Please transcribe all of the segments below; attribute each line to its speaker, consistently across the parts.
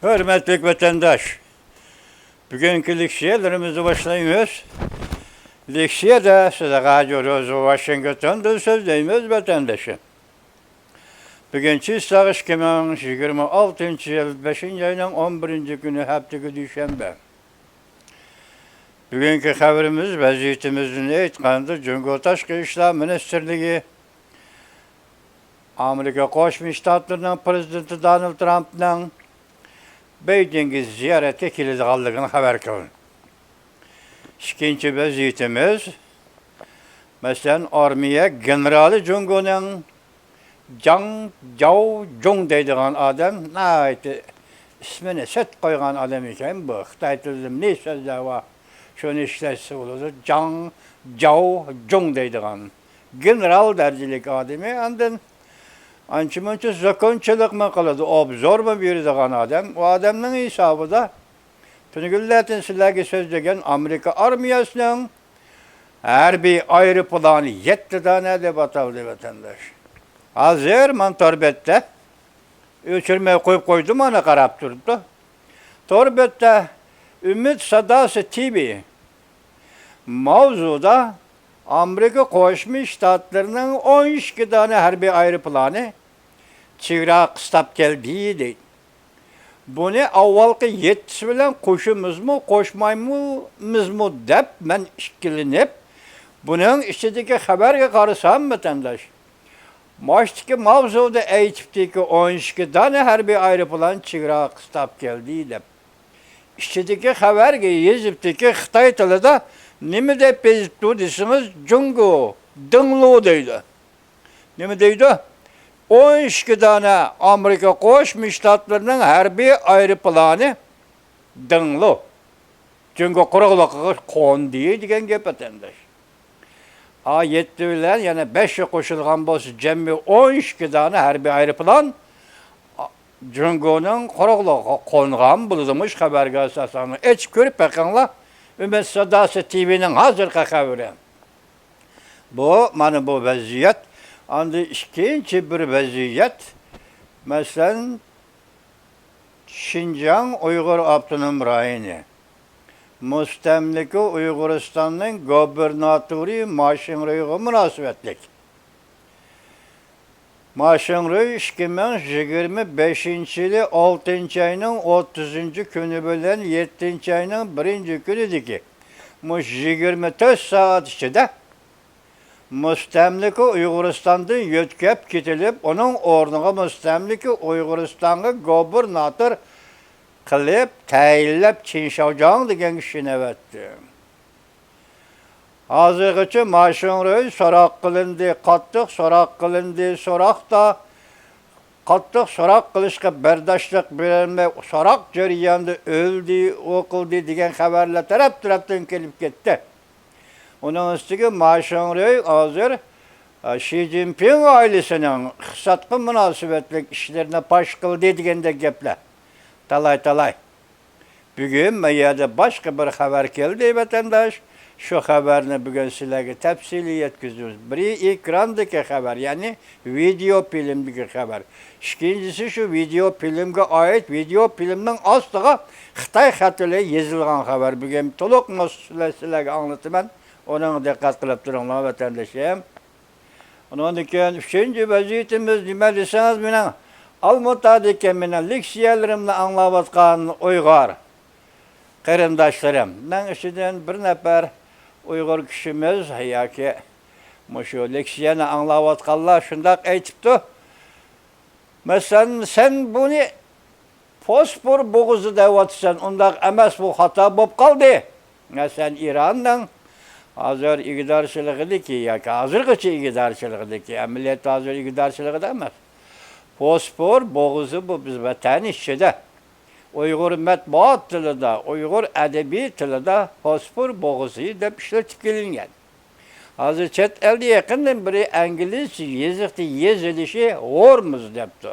Speaker 1: Hürmetli vatandaş, bugünkü leksiyelerimizi başlayıyoruz. Leksiyede size kağıdıyoruz Washington'da sözleyimiz vatandaşı. Bugünkü sağış 2026 yıl 5. ayının 11. günü haftaki düşenbe. Bugünkü haberimiz vaziyetimizin aytkandı Cumhuriyet Tashqi ishlar Ministerligi Amerika Qo'shma Shtatlarning prezidenti Donald Trumpning Beijing'e ziyarete kilitliğini haber kılın. İkinci vaziyetimiz, mesela armiye generali Jungo'nun Zhang Jiaozhong deydiğin adam, ismini set koygan adam iken bu. Xitay tilinde ne sözler var, şunu işlerse olur. Zhang Jiaozhong deydiğin general dercilik adamı, andın ançı zakonçılık mı kaladı, obzor mu bir adam, o adamın hesabı da Tünügülletin silahı sözlegen Amerika armiyasının her bir ayrı planı 7 tane de batavlı vatandaş. Hazır mantorbette uçurmaya koydum ona karab durdu. Torbette Ümit Sadası TV mavzuda Amerika Qo'shma Shtatlarının 12 tane harbiy ayrı planı çıra kıstap geldi deydi. Bunu avvalki yetkisi bilen koşumuz mu, koşmaymız mu dep ben işkilinip bunun içindeki haberge karısam vatandaş. Maçtaki mavzuda eğitipteki 12 tane harbiy ayrı plan çıra kıstap geldi dep. İçindeki haberge yazıptaki Xitay tilida nimi dep bezipti desiniz Jungo, Dinglu deydi. Nimi deydi? 12 tane Amerika Qo'shma Shtatlarının harbiy ayrı planı Dinglu. Çünkü quruqligiga qo'ndi degan gap vatandaş. A 7 bilan yana 5'e qo'shilgan bo'lsa, jami 12 tane harbiy ayrı plan Jungo'nun quruqligiga qo'ngan bo'ladimiş xabarga asosan. Echib ko'rib bakinglar. Ümit Sadası TV'nin hazırki haberi. Mana bu vaziyet. Anda ikinci bir vaziyet, mesela Şinjan Uygur Abdunum Rayoni, Mustamlika Uyguristanning gubernatörü Mashinroyga münasebetlik. Mashinroy 2025 yılı 6. ayının 30. günü bilen 7. ayının 1. günüdeki 24 saat içinde Mustamlika Uyguristan'dan yetkep ketilip, onun ornuna Mustamlika Uyguristan'a gubernatör kılıp, tayinlep Çinşavcan degen kişini evetti. Hazırgıçı Mashinroy sorak kılındı, kattık sorak kılındı, sorakta kattık sorak kılışka berdaşlık bilenme, sorak ceryandı, öldü, okuldu degen haberler taraftan gelip gitti. Onun üstüne Mashinroy hazır Xi Jinping ailesinin kısatkı münasebetlik işlerine baş kıldı degende gepler. Talay. Bugün meyada başka bir haber geldi vatandaş. Şu haberini bugün sizlerge tepsili yetkizimiz. Biri ekrandaki haber, yani video filmdeki haber. İkincisi şu video filmge ait video filmden aslığa Xitay xatıyla yazılgan haber. Bugün toluk sizlerge anlatımın. Ona dikkat kılıp durunlar vatandaşım. Onun için üçüncü vaziyetimiz nime deseniz menen almutadike menen leksiyelerimle anlavatkan Uygur kırımdaşlarım. Ben içinden bir nefer Uygur kişimiz yaki şu leksiyeni anlavatkanlar şundak aytıptı. Mesela sen bunu fosfor boğuzu devatsan ondak emes bu hata bop kaldı. Mesela İran'dan hazır iktidarçılığı ki, ya ki hazırgıçı iktidarçılığı ki, emniyet hazır iktidarçılığı demez. Fosfor boğuzu bu biz vatan işçide. Uygur matbuat tilida, Uygur edebi tilida fosfor boğuzu deb işletip kelingan. Hazır chet elde yakından biri İngiliz yazıqda yazılışı Hormuz debdi.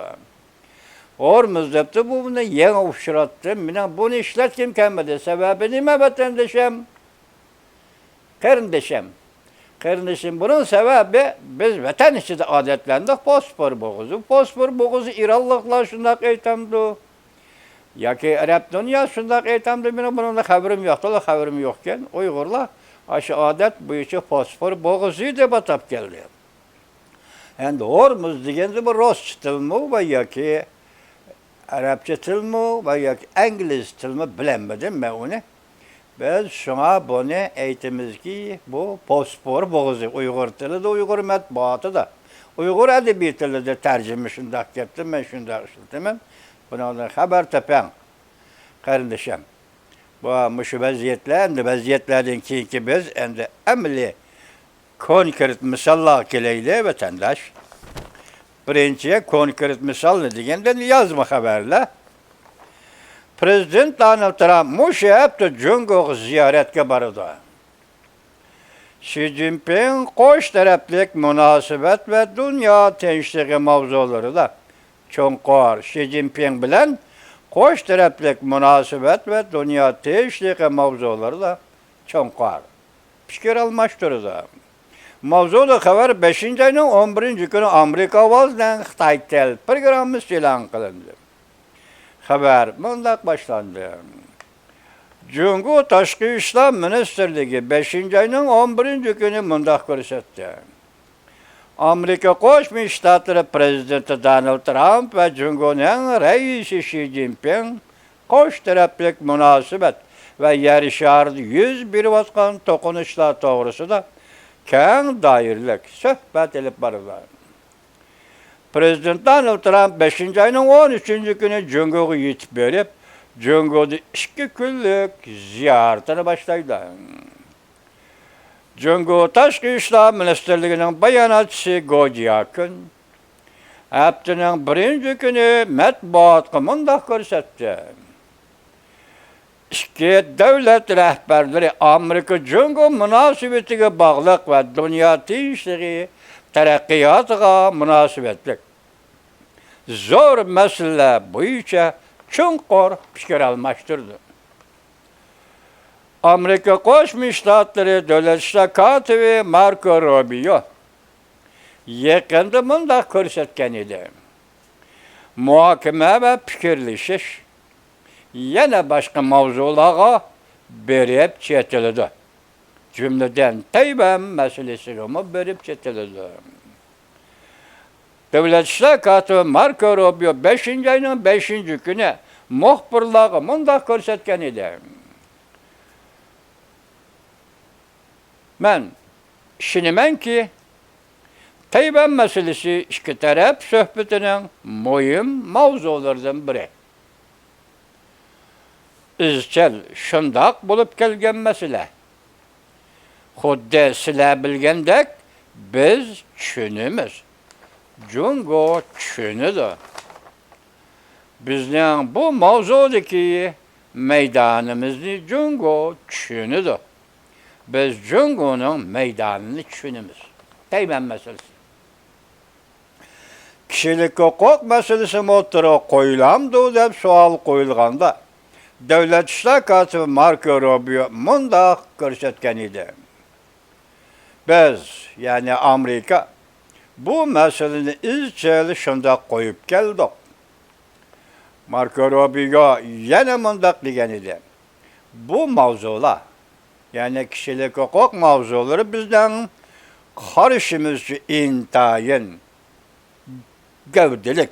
Speaker 1: Hormuz debdi, bu bunu yeni uçurattı. Bunu işletkim kelmedi. Sebebi nime vatandaşım? Kardeşim bunun sebebi biz vatan içinde adetlendik fosfor boğuzu. Fosfor boğuzu İranlıklar şundak eytemdi. Yoki Arab dunyosida aytamdi, men bunun xabarim yo'q, to'la xabarim yo'qkan. Uyg'urlar aşı odat bo'yicha fosfor bo'g'izi deb atab keldi. Endi Hormuz deganda bu rus tilmi va yoki Arabcha tilmi va yoki ingliz tilmi bilmadim men uni. Biz şuna bunu aytamizki, bu fosfor bo'g'izi Uyg'ur tilida, Uyg'ur matbuotida, Uyg'ur adabiyotida tarjima shunday ketdi, men shunday ishlataman. Bundan xabar toping. Qarindishim. Bu şu vaziyetlerden ki biz endi ameli konkret misallar keleyli vatandaş. Birinci konkret misal ne degenden yazma haberle. Prezident Donald Trump muşu hepti Cungo'yu ziyaretke barıdı. Xi Jinping koş taraflik münasebet ve dünya tenşliği mavzuları da çoğunqor. Xi Jinping bilen koş taraflik münasebet ve dünya tenşliği mavzuları da çoğunqor. Fikir almıştırdı. Mavzulu haber 5. ayının 11. günü Amerika Ovaz'dan Xitay tel programı ilan kılındı. Haber bundak başlandı. Cumhuriyet Taşkı İşler Ministerliği 5. ayının 11. günü bundak görüşetti. Amerika Koşmuş Ştatları Prezidenti Donald Trump ve Cumhuriyet'in reisi Xi Jinping koş taraflık münasebet ve yarışardı 101 vatkan tokunuşlar doğrusu da keng dairlik söhbet edip barılar. Prezident Donald Trump 5. ayının 13. günü Cungo'yu yetip verip, Cungo'da 2 günlük ziyaretini başlaydı. Cungo Taşkı İşler Ministerliği'nin bayanatçısı Gojiak'ın, haftanın 1. günü matbuatı mundak görsetti. İki devlet rehberleri Amerika-Cungo münasebetiga bağlıq ve dünya tinchliği, taraqqiyotiga münasebetlik. Zor mesele bo'yicha chunqur fikir almashtirdi. Amerika Qo'shma Shtatlari Davlat ishlar kotibi Marco Rubio yaqinda bunday ko'rsatgan edi. Muhokama ve fikirlashish yana başka mavzularga berip çetildi. Cümleden Tayvan meselesini berip çetildi. Devlet İşler Katibi Marco Rubio 5. ayının 5. günü muhbirlarga mundak ko'rsatgan edi. Men ishonamanki, Tayvan meselesi iki taraf sohbetining muhim mavzularidan biri. İzchil shundoq bo'lib kelgan masala. Xuddi sizlar bilgandek, biz tushunamiz. Jungo tushunadi. Bizning bu mavzudagi maydonimizni Jungo tushunadi. Biz Jungoning maydonini tushunamiz. Tayvan masalasi. Kishilik huquq masalasi o'tirib qo'yilamdi deb savol qo'yilganda Devlet İşler Katibi Marco Rubio mundak ko'rsatgan edi. Biz, yani Amerika, bu meseleni izchil shundoq qo'yib keldik. Marco Rubio yana mundak degan edi. Bu mavzular, yani kishilik huquq mavzulari bizden qarashimizcha intayin gavdilik.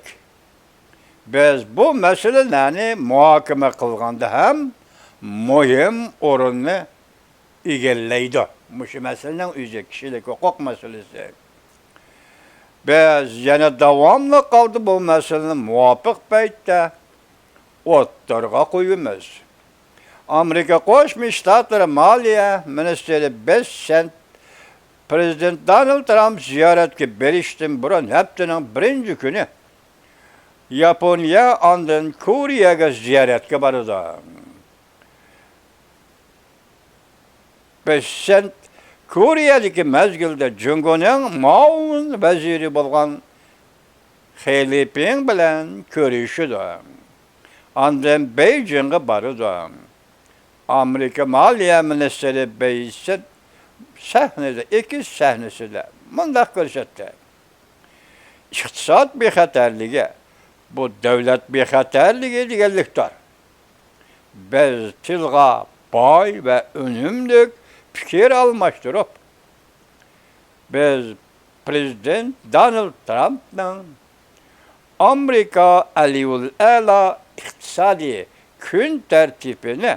Speaker 1: Biz bu meselelerini muhakeme kılganda hem muhim orunu egalleydi. Şu meselenin özü kişilik hukuk meselesi. Biz yana devamlı kaldı bu meselenin muvafık paytda o'ttirga qo'yamiz. Amerika Qo'shma Shtatlari Moliya Ministri 5 sent Prezident Donald Trump ziyoratga berishdan burun haftaning 1. kuni Yaponiya ondan Koreyaga ziyoratga bordi. 5 sent Koreyadagi mezgilda Jungoning muavin vaziri bo'lgan Xi Jinping bilan ko'rishdi. Ondan Beijingga bordi. Amerika Moliya Ministri Beijing sahnede, 2 sahnesida bunday ko'rsatdi. İqtisod bexatarligi, bu devlet bexatarligi deganlikdir. biz tilga boy ve önümlük fikir almıştırıp, biz Prezident Donald Trump'ın Amerika Aliyul Ela iktisadi gün tertibini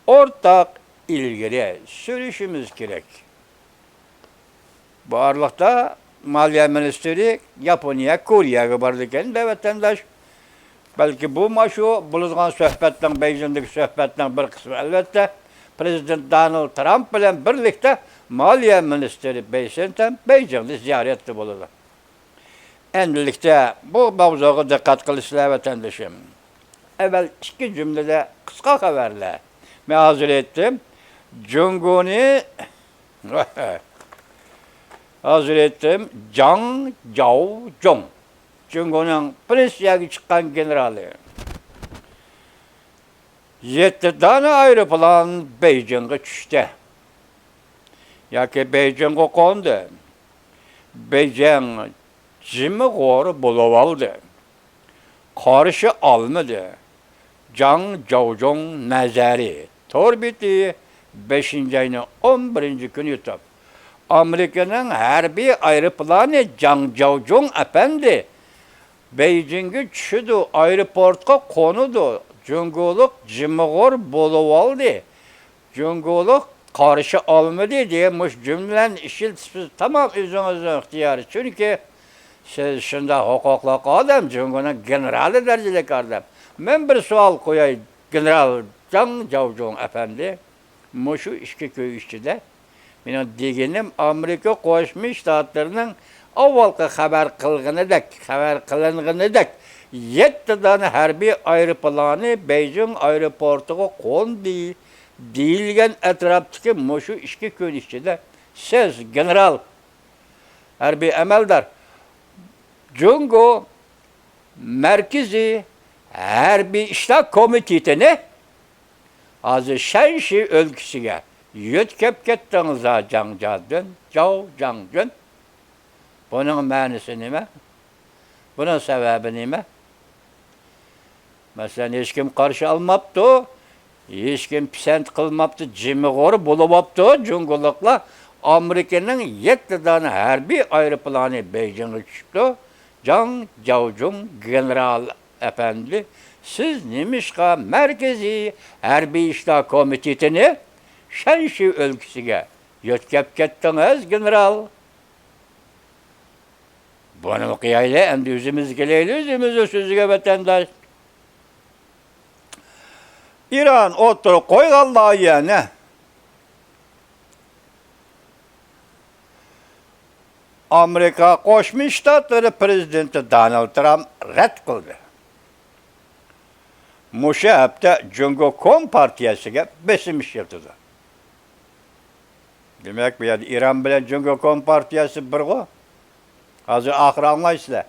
Speaker 1: ortak ilgili sürüşümüz gerek. Bu aralıkta Maliye Ministeri Japonya, Kore'ye bardıkken de vatandaş belki bu maşu bulungan söhbetten, Beijing'deki söhbetten bir kısmı elbette Prezident Donald Trump ile birlikte Maliye Ministeri Beijing'de ziyaretli bulundu. Endilikte bu mavzuğa dikkat kılışlar vatandaşım. Evvel iki cümlede kısa haberle hazır ettim. Cunguni hazır ettim. Zhang Jiaozhong. Cunguni'nin Prinsiye'ye çıkan generali. 7 tane aeroplan Beijing'e düştü. Yaki Beijing'e kondu. Beijing Jimmy Gore bulup aldı. Karşı almadı. Zhang Jiaozhong nazari. Torbiti 5. ayının 11. günü yutup. Amerika'nın harbi aeroplanı Zhang Jiaozhong efendi Beijing'e düşüdü, aeroportka konudu. Cunguluk Jimmy Gore bulup aldı. Cunguluk karşı almadı diyemiş cümlen işiltisiz tamam özünüzün ihtiyarı. Çünkü siz şunda hukuklu adam, Cunguluk'un generali dereceli adam. Ben bir sual koyayım. General Zhang Jiaozhong efendi, Muşu işki köy işçide. Benim degenim Amerika Koşmuş Ştatlarının avvalki haber kılınğını dek 7 tane harbi aeroplanı Beijing aeroportuğa kondu. Deyilgen etraftaki Muşu işki köy işçide. Siz general, harbi emeldar, Cungo Merkezi Harbi İşler Komiteti'ni azı Şenşi ülküsüge yütkep gittiniz Zhang Jiaozhong. Bunun manisi nime? Bunun sebebi nime? Mesela hiç kim karşı almaptı, hiç kim pisent kılmaptı, Jimmy Gore bulupaptı, Cunguluk'la Amerika'nın 7 tane harbi aeroplanı Beijing'e çıktı. Zhang Jiaozhong general efendi, siz Nimişka Merkezi Harbi İşler Komiteti'ni Şenşi ülküsüge yütkep gittiniz general. Bunu okuyayla endi yüzümüz geleyle yüzümüzü sözüge vatandaş. İran oturup koygallığı yerine Amerika Koşmuş Ştatları Prezidenti Donald Trump red kıldı. Muşa hafta Cungo Kompartiyasıga beşmiş yaptılar. Demek bu yani İran bilen Cungo Kompartiyası bir o. Hazır ahir anlayışla.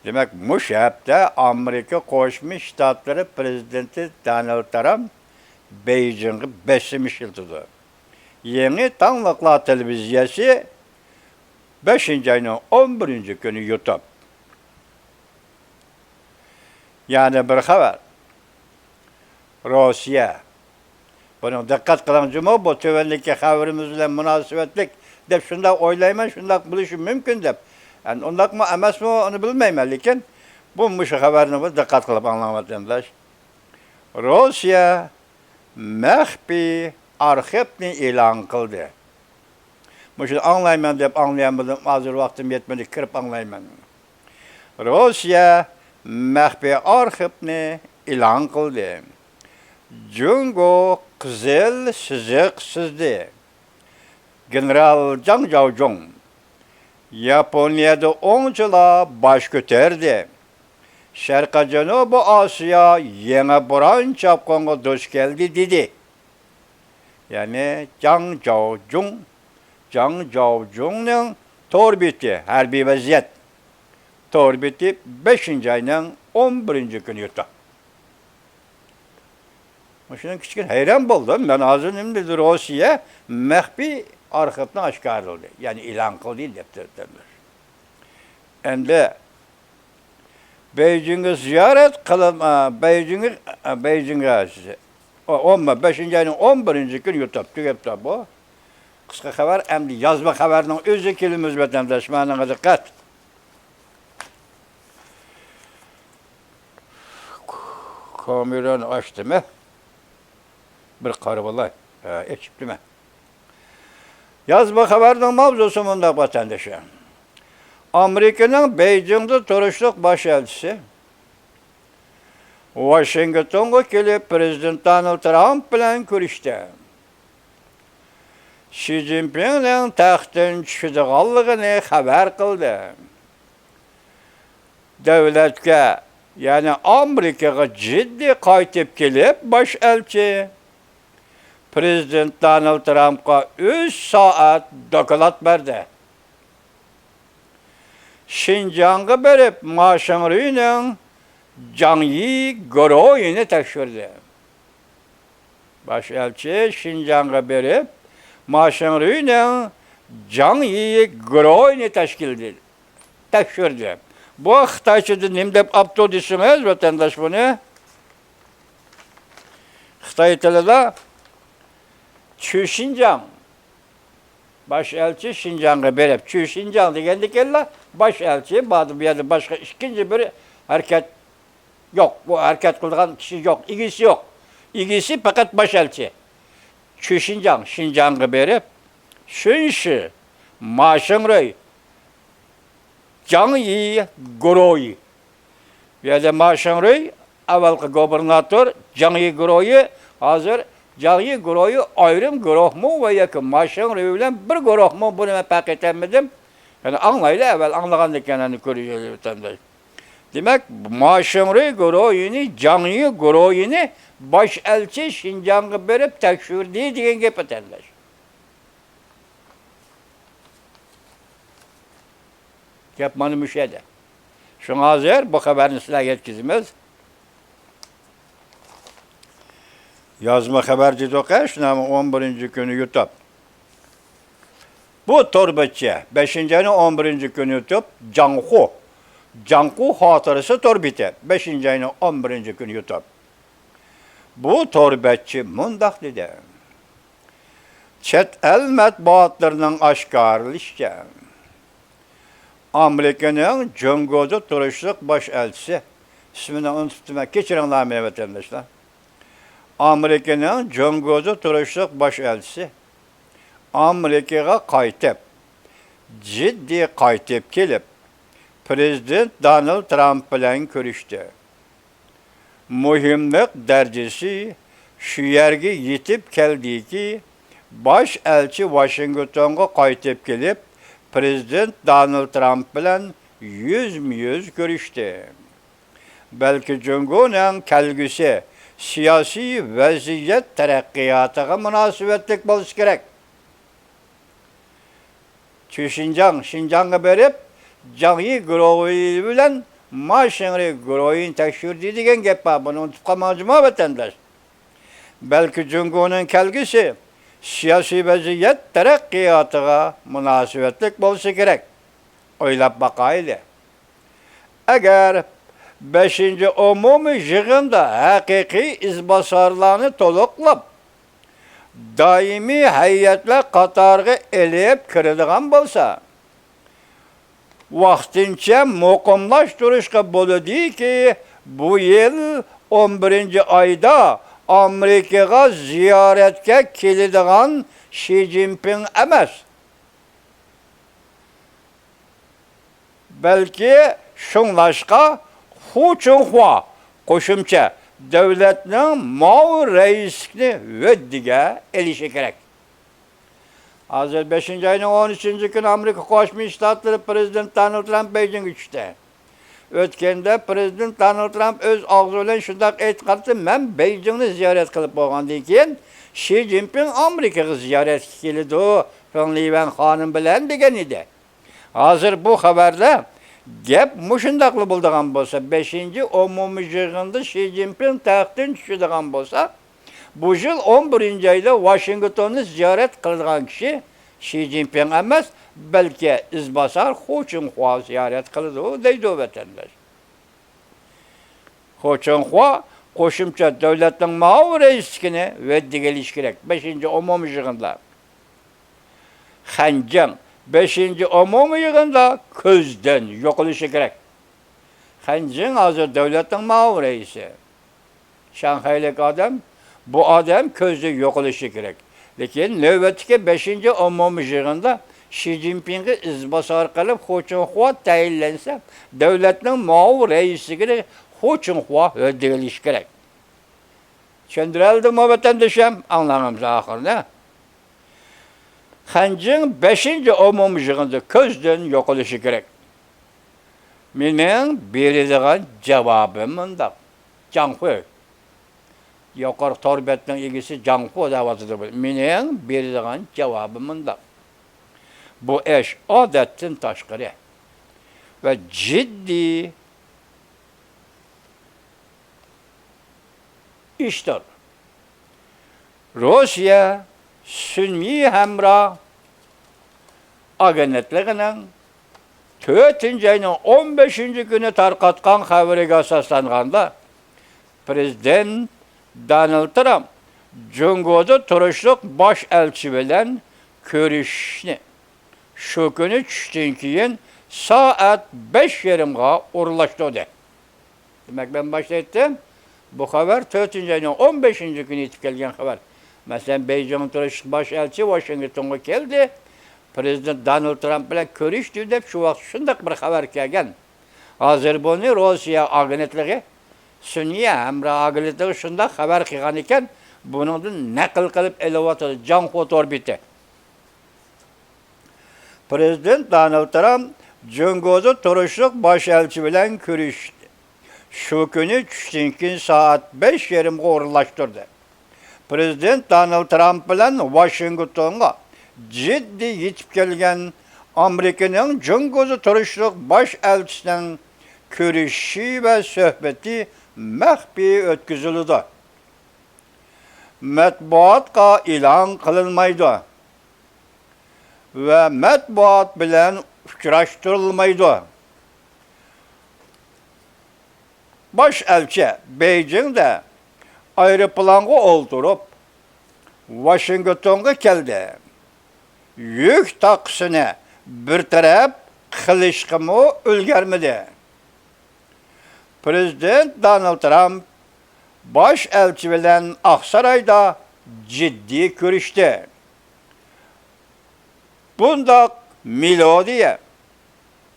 Speaker 1: Demek Muşa hafta Amerika Koşmuş Ştatları Prezidenti Donald Trump Beijing'i beşmiş yaptılar. Yeni Tanlıklar Televizyası 5. ayının 11. günü YouTube. Yani bir haber. Rusya. Bunun dikkat kılıncımı bu tüvenlik haberimizle münasebetlik de şunda oylayman, şunda buluşum mümkün de. Yani ondak mı emez mi onu bilmeyim. Lakin bu mışı haberini dikkat kılıp anlamadım. Rusya mehbi arxivini ilan kıldı. Mışı anlayman deyip anlayamadım. Hazır vaktim yetmedi, kırıp anlayman. Rusya mehbi arxivini ilan kıldı. Cungo Kızıl Sızık sızdı. General Zhang Jiaozhong Japonya'da 10 yıla baş götürdü. Şarkı Cenubu Asya yeni buran çapkına duş geldi dedi. Yani Zhang Jiaozhong'un torbiti, harbi vaziyet torbiti 5. ayının 11. günü yuttu. Şunun küçük hayran buldum. Ben ağzımda Rusya mehbi arxivini aşkar oldu. Yani ilan kıldı defterler. Endi Beijing'e ziyaret kılıp Beijing'e 15. ayının 11. günü YouTube tügepti bu. Kısa haber hem de yazma haberinin özü kilimiz vatandaş. Bana dikkat. Kameranı açtı mı? Bir karıbalay. Ekipli mi? Yazma haberinin mavzusu bunda vatandaşı. Amerika'nın Beijing'de turuşluk başelçisi Washington'a gelip Prezident Donald Trump bilen görüştü. Xi Jinping'in taxtdan tushadiganligini xabar qildi. Davlatga, ya'ni Amerikaga jiddiy qaytib kelib, bosh elchi Prezident Donald Trump'a 3 soat doklad berdi. Şinjan'a berib Maşinri'nin Jiangyi Guoyini tekshirdi. Bosh elchi Şinjan'a berib Maşinri'nin Jiangyi Guoyini tekshirdi. Bu Xitoychada nima deb apto deysimiz vatandaş bunu? Xitoy tilida Xinjiang bosh elchi Xinjiang'a berib, Xinjiang degandikanlar bosh elchi, bu yerda boshqa ikkinchi bir harakat yo'q. Bu harakat qilgan kishi yo'q, igisi yo'q. İgisi fakat bosh elchi. Xinjiang'a berib, shunshi Maşinri Jiangyi Guoyi. Bu yerda Maşinri avvalgi gubernator Jiangyi Guoyi hozir Jiangyi Guoyi ayrım guruhmu ve yakın Maşinri bilen bir guruhmu bunu ben pek etemedim. Yani anlayla evvel anlagandık yani görüyoruz vatandaş. Demek Maşinri Guoyini, Jiangyi Guoyini baş elçi Xinjiang'a berip tekşirdiği diyen gep vatandaş. Yapmanı müşahede. Şuna hazır bu haberini silah yetkizimiz. Yazma haberci dokuş, ama 11. günü YouTube. Bu torbacı, 5. ayının 11. günü YouTube, Jianghu hatırası torbiti, 5. ayının 11. günü YouTube. Bu torbacı mundaq dedi. Çet el matbuatlarının aşkarlışça, Amerika'nın Cungo'da turuşluk baş elçisi, ismini unuttum, geçirinler mi vatandaşlar? Amerika'nın Cungo'da turuşluk baş elçisi, Amerika'ya qaytib, ciddi qaytib kelib, Prezident Donald Trump bilen görüştü. Muhimlik derecesi şu yerge yetip geldi ki, baş elçi Washington'a qaytib kelib, Prezident Donald Trump bilen yüz görüştü. Belki Cungo'nun kelgüsü siyasi vaziyet terakkiyatıga münasebetlik boluş gerek. Xinjiang'a berip Jiangyi Guoyi bilen Maşinri Guoyini tekşirdi degan gep var. Bunu unutup kalmazma vatandaş. Belki Cungo'nun kelgüsü siyasi vaziyet terakkiyatıga münasebetlik bolsa gerek. Oylap bakaylı. Eğer 5. umumi yığında hakiki izbasarlarını toluklap, daimi heyetler katarga eleyip kiradigan bolsa, vaqtincha muqimlashtirishga bo'ladi ki, bu yil 11. ayda Amerikaga ziyoratga keladigan Xi Jinping emas. Belki şunlaşqa Hu Chunhua qo'shimcha davlatning ma'mur reisini vəddiga elishi kerak. Hozir 5. ayının 13. günü Amerika Qo'shma Shtatlari Prezident Donald Trump Beijing'e tushdi. O'tganda Prezident Donald Trump o'z og'zi bilan shunday aytqanki, men Beijingni ziyorat qilib bo'lgandan keyin Xi Jinping Amerikaga ziyoratga keladi, Fenliven xonim bilan degan edi. Hozir bu xabarda gap mushundaqli bo'ladigan bo'lsa, 5. umumiy yig'inda Xi Jinping taxtdan tushadigan bo'lsa, bu yil 11. ayda Washingtonni ziyorat qiladigan kishi Xi Jinping emas, balki izbosar Hu Chunhua ziyorat qiladi deydi vatandaş. Hu Chunhua qo'shimcha davlatning ma'mur reisligini veddigelish kerak. 5-umumiy yig'inda. Xanjang 5-umumiy yig'inda ko'zdan yo'qolishi kerak. Xanjang hozir davlatning ma'mur reisi. Shanxaylik odam, bu odam ko'zda yo'qolishi kerak. Lekin navbatdagi 5-umumiy yig'inda Xi Jinpingga izbosar qilib Hu Chunhua tayinlansa, davlatning ma'mur reisligini Hu Chunhua veddigelish kerak. Tushuntirildi vatandoshim, anlamamız oxirida. Xanjang 5-umumiy yig'inda ko'zdan yo'qolishi kerak. Mening beradigan javobim bundaq. Janhu. Yuqori torbetning egisi Janhu davasida bu. Mening beradigan javobim bundaq. Bu ish odatdan tashqari va jiddiy ishdir. Rossiya Sunniy Hamra agentligining 4-ayning 15-kuni tarqatgan xabariga asoslanganda Prezident Donald Trump Jungoda turishliq bosh elchi bilan ko'rishni shu kuni tushdan keyin soat 5:30ga o'rinlashtirdi. Demak, ben başta aytdim. Bu xabar 4-ayning 15-kuni yetib kelgan xabar. Masalan, Beijing turishliq bosh elchi Washingtonga keldi. Prezident Donald Trump bilan ko'rishdi deb shu vaqt shunday bir xabar kelgan. Hozir buni Rossiya agentligi, Sunniy Hamra agentligi shunday xabar qilgan ekan, buningdan naql qilib elayotdi Janhu torbiti. Prezident Donald Trump Jungoda turishliq bosh elchi bilan ko'rishdi. Shu kuni tushdan keyin soat 5:30ga o'rinlashtirdi. Prezident Donald Trump bilan Washingtonga ciddi yetib kelgan Amerikaning Jungoda turishliq bosh elchisining ko'rishi va suhbati maxfiy o'tkazildi. Matbuotga e'lon qilinmaydi va matbuot bilan uchrashtirilmaydi. Bosh elchi Beijingda aeroplanga o'ltirib Washingtonga keldi. Yük taksini bir taraf qilishqimi ulgurmadi. Prezident Donald Trump bosh elchi bilan Oqsaroyda jiddiy ko'rishdi. Bundaq melodiya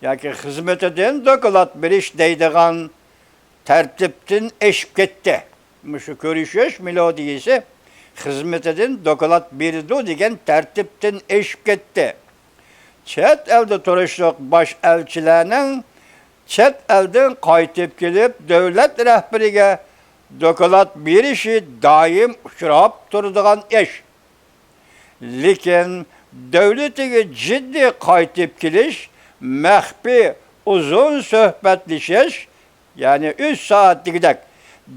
Speaker 1: yoki xizmatidan doklad berish deydigan tartibdan eshib ketdi. Shu ko'rishish melodiyasi xizmetinden doklad berdi degan tartibdan eshib ketdi. Chet elda turishliq bosh elchilarning chet eldan qaytib kelib davlat rahbariga doklad berishi doim uchrab turadigan ish. Lekin davlatiga jiddiy qaytib kelish, maxfiy uzun suhbatlashish, ya'ni 3 soatlikdek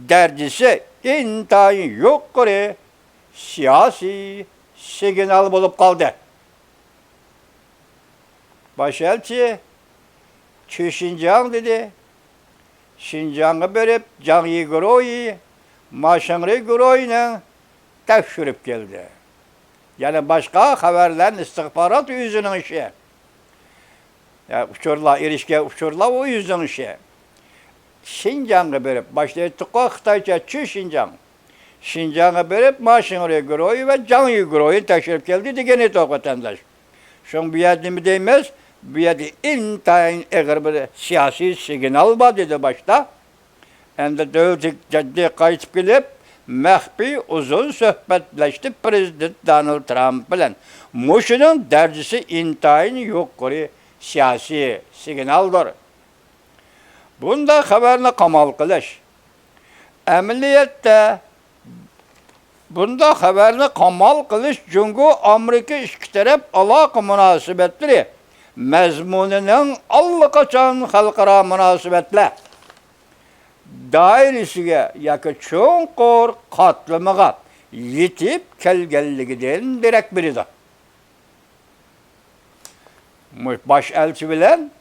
Speaker 1: dardisi intayin yuqori siyasi signal bulup kaldı. Başelçi Şinjan dedi. Şinjan'ı verip Canyi Guroyi, Maşanri Guroyi'nin tekşürüp geldi. Yani başka haberlerin istihbarat yüzünün işi. Yani uçurla, ilişkiye uçurla o yüzünün işi. Şinjan'ı verip başlayıp Xitayca Şinjan. Şinjan'a verip Maşanri Guroyi ve Canyi Guroyi tekşürüp geldi degeni de vatandaş. Şun bir yerde mi değmez? Bu yerde intayin eğer bir siyasi signal var dedi başta. Hem de ciddi kayıp gelip mahfi uzun sohbetleşti Prezident Donald Trump bilen. Muşunun derecesi intayin yukarı siyasi signaldır. Bunda haberini kamal kılış. Emniyette bunda haberini kamal kılış çünkü Amerika iki taraf alaka münasebetleri mezmununun allakaçan halkara münasebetler dairesiga yoki cho'nqur qatlamaga yetib kelganligidan derak beradi. Bosh elchi bilan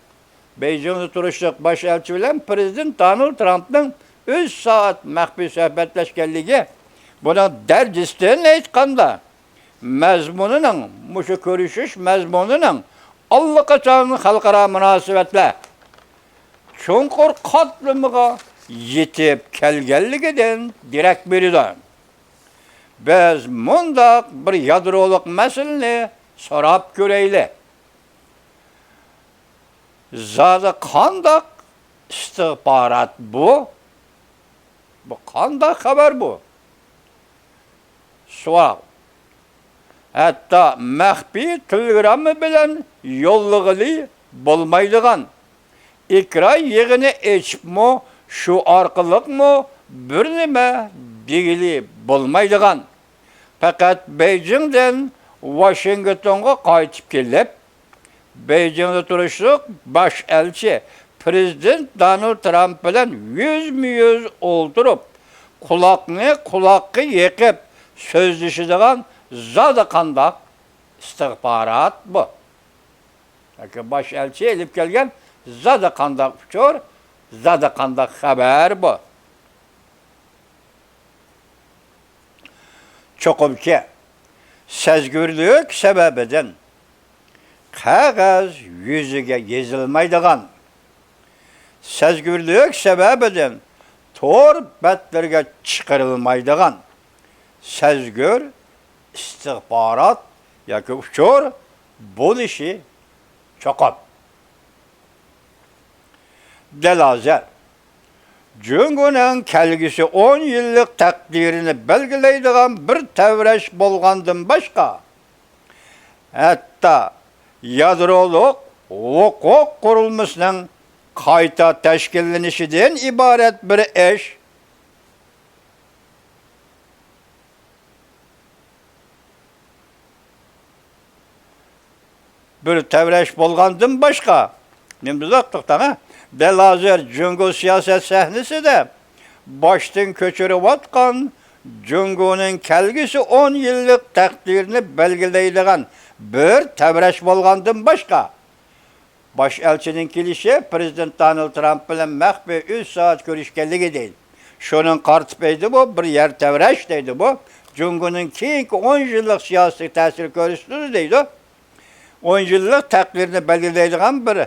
Speaker 1: Beijingda turishliq bosh elchi bilan Prezident Donald Trumpning 3 saat mahbi söhbetleşkenligi buna dercisten aytganda mazmununun, muşu görüşüş mazmununun allaqachon xalqaro munosabatlar chunqur qatlamiga yetib kelganligidan derak beradi. Biz mundaq bir yadroliq masalani so'rab ko'raylik. Zada qandaq istihbarat bu? Bu qandaq xabar bu? Savol. Hatta maxfiy telegramma bilan yo'llig'ili bo'lmaydigan ekran yig'ini echibmi, shu orqaliqmi bir nima degili bo'lmaydigan. Faqat Beijingdan Washingtonga qaytib kelib, Beijingda turishliq bosh elchi Prezident Donald Trump bilan yüz o'ltirib, quloqqa yeqib so'zlashadigan zada qandaq istihbarat bu. Yoki bosh elchi elib kelgan zada qandaq uchur, zada qandaq xabar bu. Cho'qimki sezgurlik sababidan qog'oz yuziga yezilmaydigan, sezgurlik sababidan to'r batlarga chiqarilmaydigan sezgur istihbarat yoki uchur bo'lishi cho'qib. Delazer, Cungu'nun kelgisi 10 yıllık takdirini belgileydiğen bir tevreş bolgandan başka, hatta yadroluk hukuk kurulmasının kayta teşkillenişinden ibaret bir eş, bir tevreş bolgandan başka, nimdizaktıktan ha? Delazer Cungu siyaset sahnesi de baştan köçürüp atkan Cungu'nun kelgisi 10 yıllık takdirini belgileydiğen bir tevreş bolgandan başka. Baş elçinin kilişi Prezident Donald Trump bilen mahbi 3 saat görüşkenligi değil. Şunun kartıpeydi bu, bir yer tevreş deydi bu. Cungu'nun keyinki 10 yıllık siyasi tesir görüştüğü deydi. 10 yıllık takdirini belgileydiğen biri.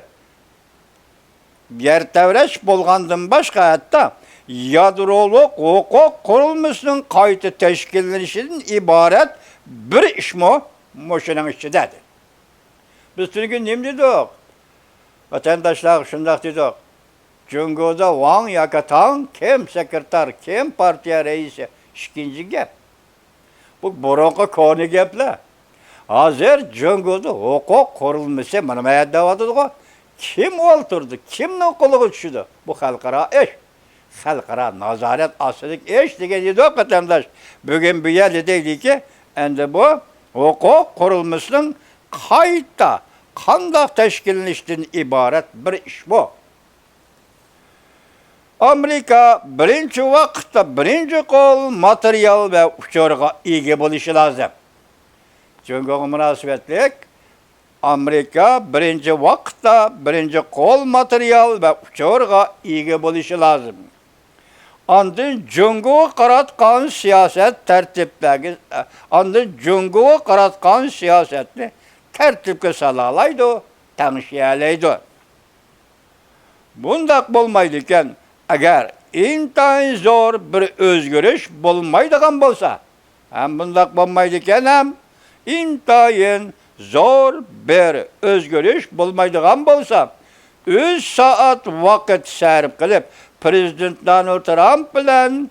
Speaker 1: Yer tevreş bolgandan başka hatta yadroluk hukuk kurulmasının kayıtı teşkillenişinin ibaret bir iş mi? Moşunun işçidedir. Biz çünkü ne dedik? Vatandaşlar şundak dedik. Cungu'da Wang Yakatan kim sekreter, kim partiya reisi? İkinci gep. Bu burunqi konu gepler. Hazır Cungu'da hukuk kurulması manamaya davadıdır. Kim olturdu? Kimden kolu düşürdü? Bu halkara iş. Halkara nazaret asılık iş diye dedi o vatandaş. Bugün bir yerde dedi ki, ende bu hukuk kurulmasının kayıtta kandak teşkillenişten ibaret bir iş bu. Amerika birinci vakitte birinci kol materyal ve uçurga ilgi buluşu lazım. Çünkü münasebetlik Amerika birinci vakitte birinci kol materyal ve uçurga ilgi buluşu lazım. Andın Cungu'ya qaratqan siyaset tertipleri, andın Cungu'ya qaratqan siyasetini tertipke salalaydı, tanışyalaydı. Bundak bolmaydıken, eğer intayin zor bir özgürüş bolmaydıgan bolsa, hem bundak bolmaydıken hem intayin zor bir özgürüş bolmaydıgan bolsa, 3 saat vakit sarf kılıp, Prezident Donald Trump bilen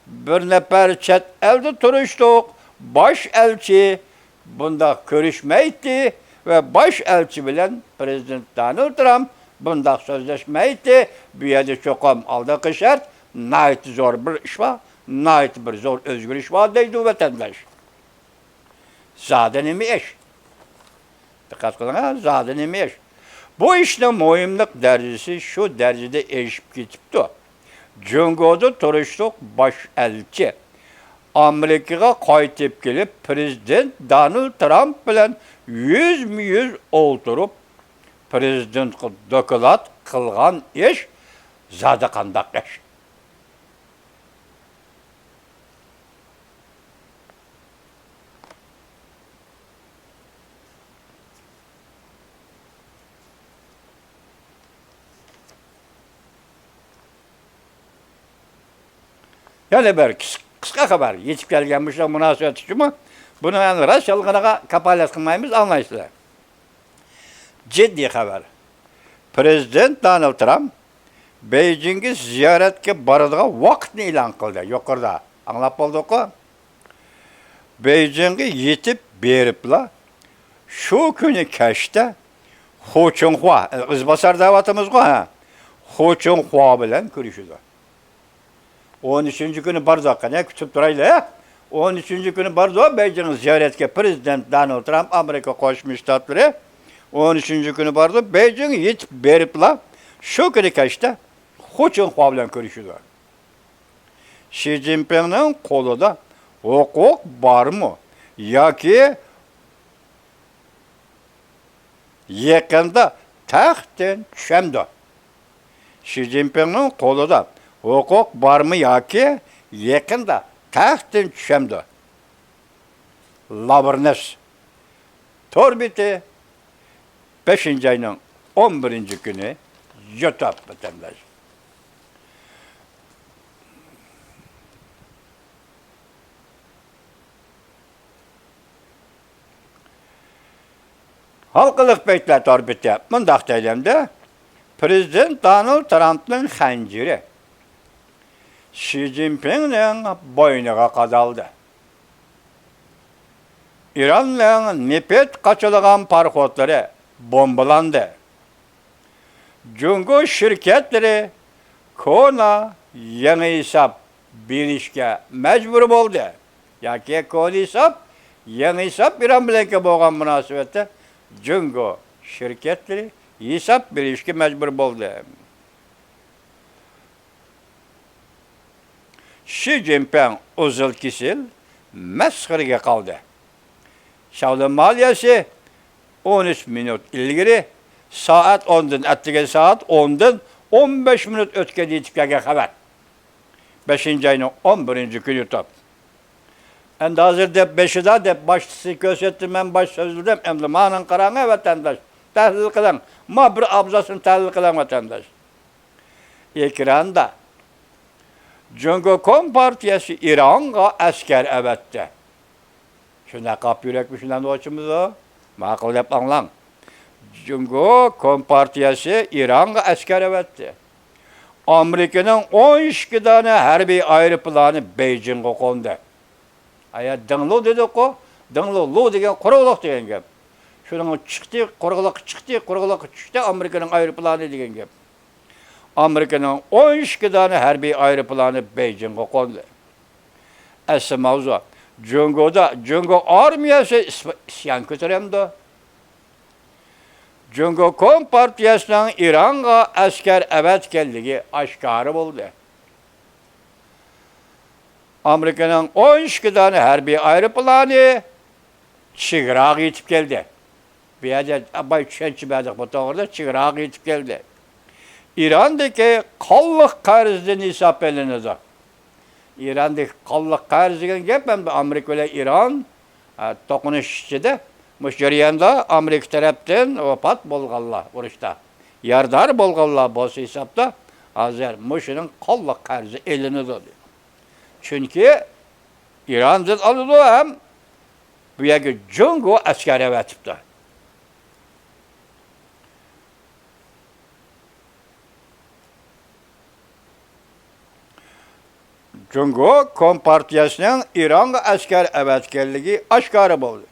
Speaker 1: bir nefer chet elde turuştuk, baş elçi bunda görüşmeydi ve baş elçi bilen Prezident Donald Trump bunda sözleşmeydi. Bu yerde çokum aldığı şart, nait zor bir iş var, nait bir zor özgür iş var deydi vatandaş. Zaten imi iş. Dikkat kılın ha, zaten imi iş. Bu işin mühimlik derecesi şu derecede eşip gitipti. Cungu'da turuştuk baş elçi. Amerika'ya qaytib kelip Prezident Donald Trump bilen yüz olturup Prezident doklad kılgan iş zada qandaq iş. Yani bir kısa haber yetip gelgenmişler münasebet için bunu yani rasyalgına kapalet kılmayımız anlayışlı. Ciddi haber. Prezident Donald Trump Beijing'e ziyaretke barıdığı vaktini ilan kıldı. Yukarıda. Anlap olduk o. Beijing'e yetip beripla şu günü keşte Hu Chunhua, Izbasar davatımız o ha. Hu Chunhua bilen görüşüdü. 13. günü bardak ne kütüp durayla ya. 13. günü bardak Beijing'e ziyaretke Prezident Donald Trump Amerika Koşmuş Ştatları 13. günü bardak Beijing'e yetip beripla şu günü keşte Hu Chunhua bilen görüşüdü. Xi Jinping'in kolu da hukuk var mı? Ya ki yakında tahttan düşemdi. Xi Jinping'in kolu da hukuk var mı ya ki yakında tahttan düşemdi. Lavrnes. Torbiti 5. ayının 11. günü YouTube vatandaş. Halkılık beytler torbiti. Mındaq deylemde Prezident Donald Trump'ın xənciri Xi Jinping'in boynuğa qadaldı. İran'ın nipet kaçılıgan parxotları bombalandı. Cungo şirketleri kona yeni hesap bilişke mecbur oldu. Ya ki kona hesap yeni hesap İran bilenke boğan münasebette Cungo şirketleri hesap bilişke mecbur oldu. Xi Jinping uzun kisil mesxirge kaldı. Şavlı maliyesi 13 minut ilgiri saat 10'dan ettiği saat 10'dan 15 minut ötke deyitipkege haber. 5. ayının 11. günü top. Endi hazır dep 5'i da dep başlısı gösterdim ben baş sözlüdüm. Emdi manın karanı vatandaş. Tahlil kılan. Ma bir abzasını tahlil kılan vatandaş. Ekranda Cumhuriyet Partiyası İran'a asker evetti. Şuna kap yürekmiş şundan da açımız o. Makul hep anlan. Cumhuriyet Partiyası İran'a asker evetti. Amerika'nın 12 tane harbi aeroplanı Beijing'e kondu. Aya dыңлы dedik o. Dыңлы degen kuruluk degen gep. Şunun çıktı, kuruluk çıktı, Amerika'nın aeroplanı degen gep. Amerika'nın 12 tane harbi aeroplanı Beijing'e kondu. Asıl mavzu. Cungo armiyası isyan götüremdi. Cumhuriyet Partiyası'nın İran'a asker evet geldiği aşkarı oldu. Amerika'nın 12 tane harbi aeroplanı Çıgırağ'a yetip geldi. Bir yerde abay çençi bedik bu doğruda Çıgırağ'a yetip geldi. İran'daki kallık karzını hesap elinizde. İran'daki kallık karzını gepem de Amerika ile İran tokunuşçıda müşteriyanda Amerika taraftan vefat bolğanlar vuruşta. Yardar bolğanlar bolsa hesapta hazır müşterinin kallık karzı elinizde. Çünkü İran'dan alıdı hem bu yaki Cungo asker evetipti. Cungo Kompartiyası'nın İran'a asker evetkerliği aşkarı oldu.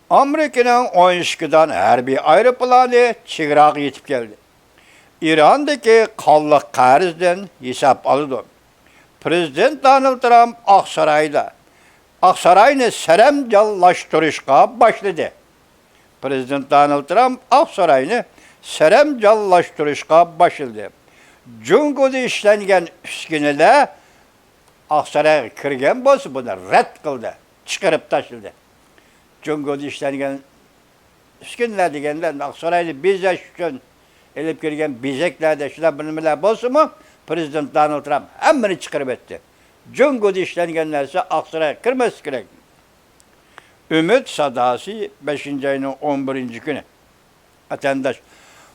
Speaker 1: Amerika'nın 12'dan harbi aeroplanı Çıgırağ'a yetip geldi. İran'daki kallık karzdan hesap alıdı. Prezident Donald Trump Aksaray'ını seremcallaştırışqa başladı. Prezident Donald Trump Aksaray'ını seremcallaştırışqa başladı. Cungo'da işlengen üskünede Aksaray'a kirgen bolsa bunu red kıldı, çıkarıp taşıldı. Cungo'da işlengen üskünler degenler Aksaray'da bize üçün elip kirgen bizeklerde şuna bilmeler bolsa mı? Prezident Donald Trump hemmini çıkarıp etti. Cungo'da işlengenlerse Aksaray'a kirmesi gerek. Ümit Sadası 5. ayının 11. günü. Vatandaş.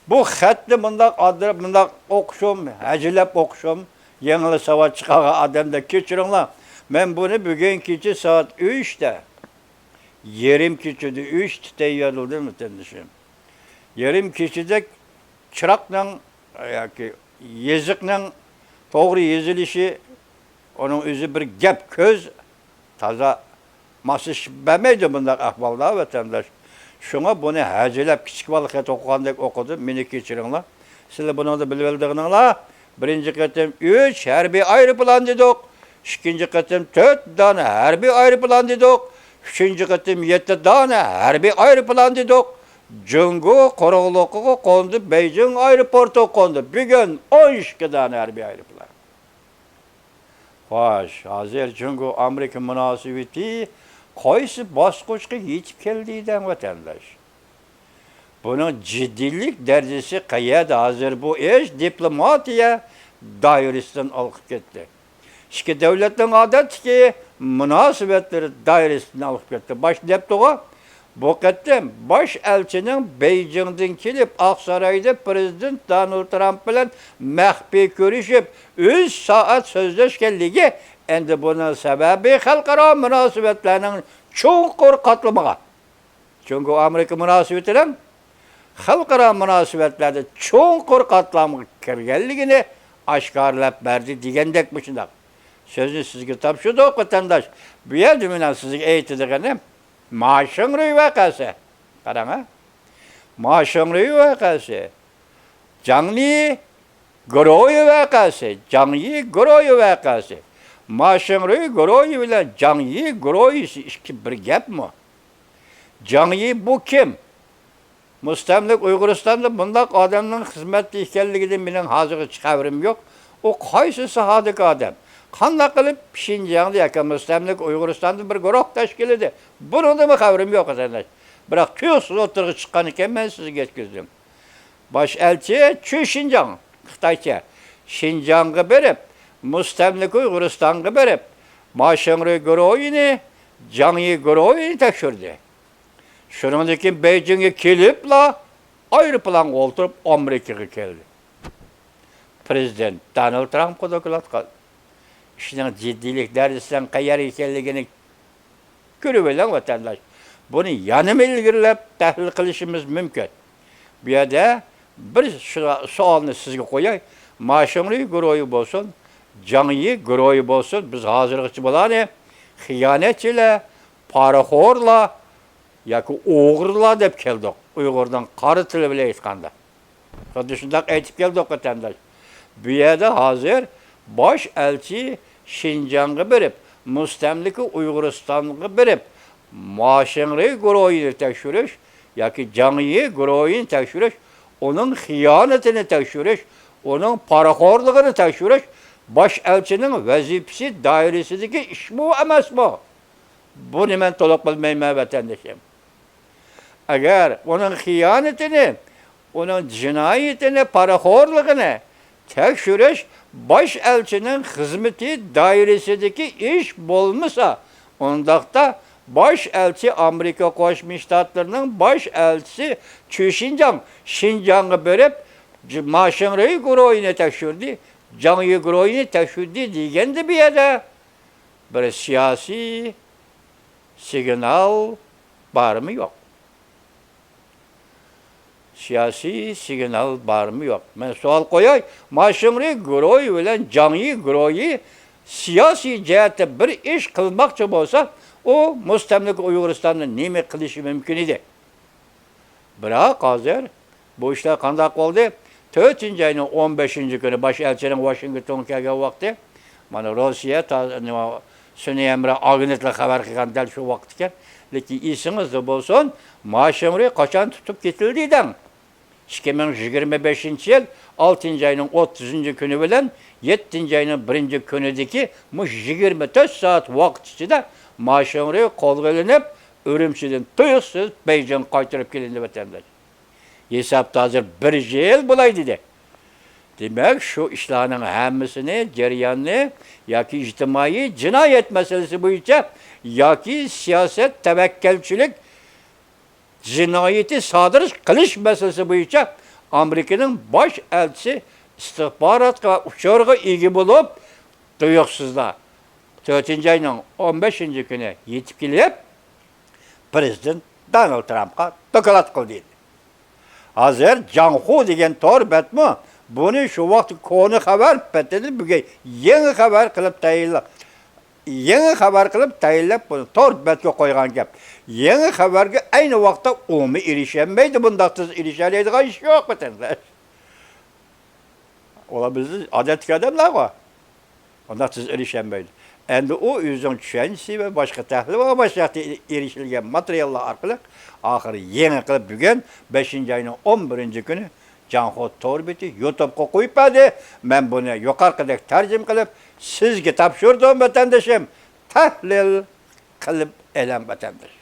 Speaker 1: Bu xətli bundaq adırıb, bundaq oxuşum, həcilep oxuşum. Yengili savat çıkan adamda keçirinler. Ben bunu bugün keçi saat 3'te. Yerim keçidi 3 teyyadı mı tendişim? Yerim keçide çırakla, yani yazıkla doğru yazılışı, onun özü bir gep köz, taza masış bəmeydi bunlar ahvalda vatandaş. Şuna bunu həcəlep kiçik balık et okuyandak okudu, mini keçirinler. Siz bunu da bilveldiğinizler. Birinci katım 3 harbi ayrı plan dedik. İkinci katım 4 tane harbi ayrı plan dedik. Üçüncü katım 7 tane harbi ayrı plan dedik. Cungu, Korogluq'a kondu, Beijing aeroportu kondu. Bugün 12 tane harbi ayrı plan. Hoş, hazır Cungu Amerika münasebeti qaysı basqıçqa yetib keldiyden vatandaş. Bunun ciddilik derecesi qayerda hazır bu iş diplomatiya dairesinden alıp gitti. İki devletin adet ki münasebetleri dairesinden alıp gitti. Baş deptoğa bu kettim baş elçinin Beijing'den gelip Aksaray'da Prezident Donald Trump bilen mehbi görüşüp 3 saat sözleşkenligi endi bunun sebebi halkara münasebetlerinin çukur katılmağa. Çünkü Amerika münasebetinin halkara münasebetlerde çukur katılmağa kirgenligini aşkarlap verdi digendek başında. Sözü sizge tapşırdı vatandaş. Bu yerdiminen sizi eğitidiğini maaşın rüy vakası. Karana. Maaşın rüy vakası. Canlı groyu vakası. Canlı groyu vakası. Maaşın rüy groyu ile canlı groyu iki bir gap mı? Canlı bu kim? Müstemlik Uyguristan'da bundak adamın hizmetli ihkelliğinde benim hazır çıkavrim yok. O kaysı sahadık adam. Kanla kılıp Şinjan'da yakın müstemlik Uyguristan'da bir grup teşkil edildi. Bunun da mı kavrim yok arkadaşlar. Bırak tüyosuz oturup çıkan iken ben sizi geçkizdim. Baş elçi çü Şinjan, Xitayça. Şinjan'ı berip, müstemlik Uyguristan'ı berip, Maşınrı Groyini, Canyi Groyini tekşürdü. Şunundaki Beijing'e gelip la ayrı plan oturup Amerika'ya geldi. Prezident Donald Trump kodakulat kaldı. İşinin ciddilik dersinden kayar hikayeligini görüvelen vatandaş. Bunu yanım ilgirilip tahlil kılışımız mümkün. Bir yerde bir sualını sizge koyay. Maşınrı groyu bolsun, canıyı groyu bolsun. Biz hazırlıkçı bulanı hıyanetçiyle, paraxorla, yaki oğurla dep keldik. Uygurdan karı tili bile etkanda. Düşündak etip geldik vatandaş. Bir yerde hazır baş elçi Şinjan'ı berip, müstemliki Uyguristan'ı berip, Maşınrı groyunu tekşürüş, yaki canıyı groyunu tekşürüş, onun hıyanetini tekşürüş, onun paraxorluğunu tekşürüş, baş elçinin vazifesi dairesindeki iş bu emas bu. Bunu ben toluk bilmeyme vatandaşım. Eğer onun hıyanetini, onun cinayetini, paraxorluğunu tekşürüş, baş elçinin hizmeti dairesindeki iş bulmuşsa, ondakta baş elçi Amerika Koşmuş Ştatlarının baş elçisi Şinjan'ı berip, Maşınrı groyunu tekşürdü, Canyi groyunu tekşürdü diyendi bir yerde. Bir siyasi signal var mı yok? Siyasi signal var mı yok? Ben sual koyay. Maşınrı groyu ile Canyi groyu siyasi cihette bir iş kılmakçı olsa o müstemlik Uyguristan'ın nemi kılışı mümkün idi. Bırak hazır. Bu işler kandak oldu. 4. ayının 15. günü baş elçinin Washington'a geldiği vakti bana Rusya Sünni Emre Agnetle haber kılan del şu vaktken lekin isiniz de bolsun Maşınrı kaçan tutup getirdiyden 2025 yıl 6. ayının 30. günü bilen 7. ayının 1. günüdeki 24 saat vakt içinde Maşınrı kol gelinip Ürümçi'den tuyuksuz Beijing kaytırıp gelindi vatandaş. Hesapta hazır bir yıl bulay dedi. Demek şu işlerin hemmisini, cereyanını, yaki içtimai cinayet meselesi boyunca, yaki siyaset, tevekkelçilik, cinayeti sadır kılış meselesi boyunca Amerika'nın baş elçisi istihbaratga, uçurga egi bulup, duyuksuzlar. 4. ayının 15. günü yetip gelip, Prezident Donald Trump'a dokalat kıldı. Hazır Canhu degen tor betmi, bunu şu vakti konu haber betedi, bugün yeni haber kılıp tayinlap. Yeni haber kılıp tayinlap bunu tor betke koygan gap. Yeni haberge aynı vakta umi erişemeydi, bundaksız erişeleydiği iş yok betenler. Ola bizi adetli adamlar var. Ondaksız erişemeydi. Endi o yüzden düşenisi ve başka tahlil ve başka erişilgen materyaller arkalık ahırı yeni kılıp bugün 5. ayının 11. günü Canhu Torbeti YouTube'a koyup hadi ben bunu yukarıda tercüm kılıp sizge tapşırdım vatandaşım tahlil kılıp elem vatandaş.